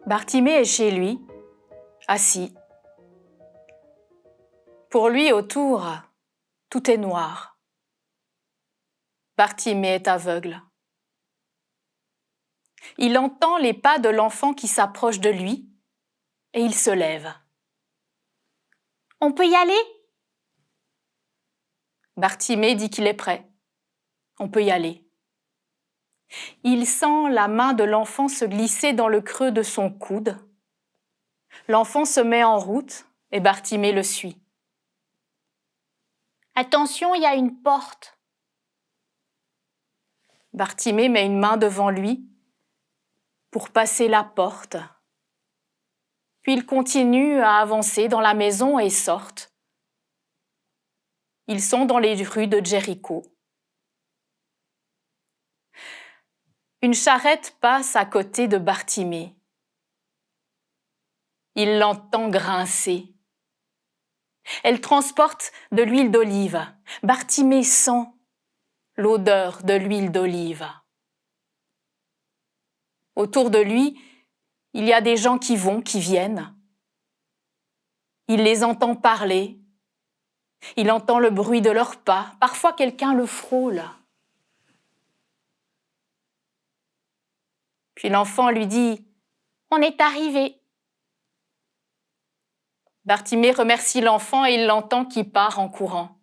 Bartimée est chez lui, assis. Pour lui, autour, tout est noir. Bartimée est aveugle. Il entend les pas de l'enfant qui s'approche de lui et il se lève. « On peut y aller ?» Bartimée dit qu'il est prêt. On peut y aller. Il sent la main de l'enfant se glisser dans le creux de son coude. L'enfant se met en route et Bartimée le suit. « Attention, il y a une porte !» Bartimée met une main devant lui pour passer la porte. Puis il continue à avancer dans la maison et sortent. Ils sont dans les rues de Jéricho. Une charrette passe à côté de Bartimée. Il l'entend grincer. Elle transporte de l'huile d'olive. Bartimée sent l'odeur de l'huile d'olive. Autour de lui, il y a des gens qui vont, qui viennent. Il les entend parler. Il entend le bruit de leurs pas. Parfois, quelqu'un le frôle. Puis l'enfant lui dit « On est arrivé !» Bartimée remercie l'enfant et il l'entend qui part en courant.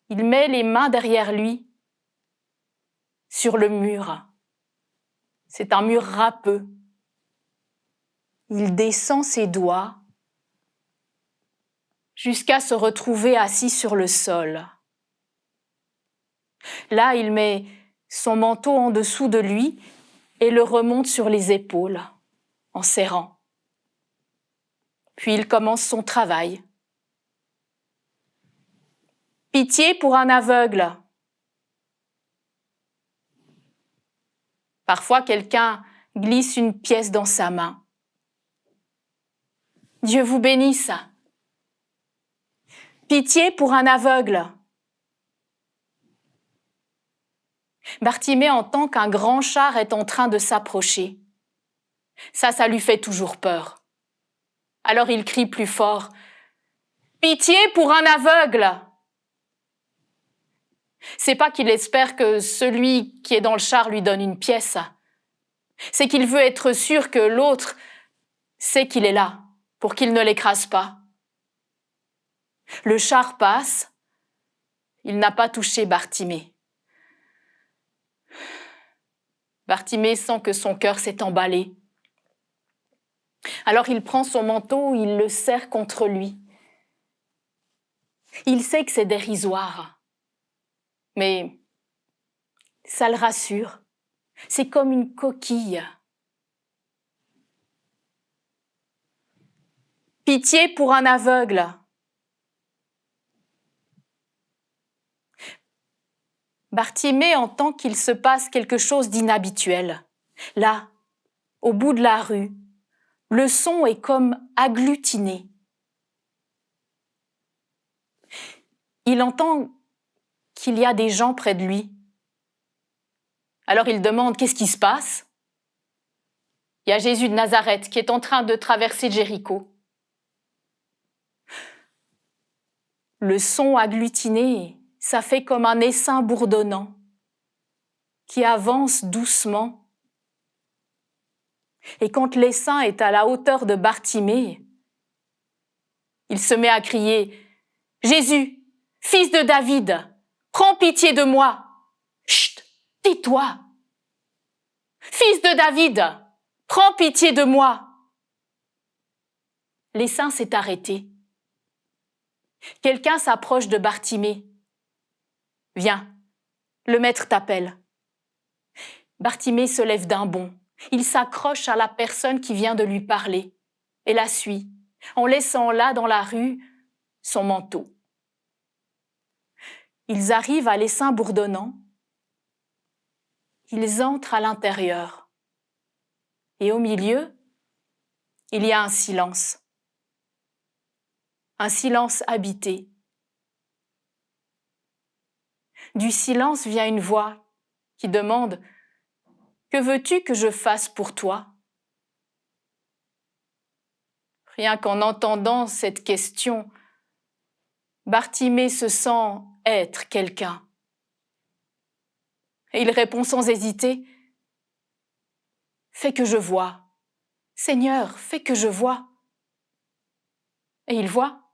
Il met les mains derrière lui, sur le mur. C'est un mur râpeux. Il descend ses doigts jusqu'à se retrouver assis sur le sol. Là, il met son manteau en dessous de lui et le remonte sur les épaules, en serrant. Puis il commence son travail. Pitié pour un aveugle. Parfois, quelqu'un glisse une pièce dans sa main. Dieu vous bénisse. Pitié pour un aveugle. Bartimée entend qu'un grand char est en train de s'approcher. Ça lui fait toujours peur. Alors il crie plus fort. Pitié pour un aveugle. C'est pas qu'il espère que celui qui est dans le char lui donne une pièce. C'est qu'il veut être sûr que l'autre sait qu'il est là, pour qu'il ne l'écrase pas. Le char passe. Il n'a pas touché Bartimée. Bartimée sent que son cœur s'est emballé. Alors il prend son manteau, il le serre contre lui. Il sait que c'est dérisoire, mais ça le rassure. C'est comme une coquille. Pitié pour un aveugle. Bartimée entend qu'il se passe quelque chose d'inhabituel. Là, au bout de la rue, le son est comme agglutiné. Il entend qu'il y a des gens près de lui. Alors il demande qu'est-ce qui se passe. Il y a Jésus de Nazareth qui est en train de traverser Jéricho. Le son agglutiné, ça fait comme un essaim bourdonnant qui avance doucement. Et quand l'essaim est à la hauteur de Bartimée, il se met à crier « Jésus, fils de David, prends pitié de moi !»« Chut, tais-toi !»« Fils de David, prends pitié de moi !» L'essaim s'est arrêté. Quelqu'un s'approche de Bartimée. « Viens, le maître t'appelle. » Bartimée se lève d'un bond. Il s'accroche à la personne qui vient de lui parler et la suit, en laissant là dans la rue son manteau. Ils arrivent à l'essaim bourdonnant. Ils entrent à l'intérieur. Et au milieu, il y a un silence. Un silence habité. Du silence vient une voix qui demande « Que veux-tu que je fasse pour toi? Rien qu'en entendant cette question, Bartimée se sent être quelqu'un. Et il répond sans hésiter, « Fais que je vois. Seigneur, fais que je vois. » Et il voit.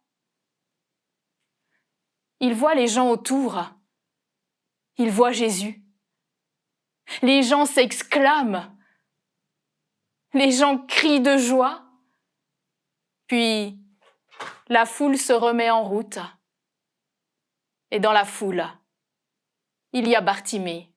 Il voit les gens autour. Il voit Jésus. Les gens s'exclament. Les gens crient de joie. Puis, la foule se remet en route. Et dans la foule, il y a Bartimée.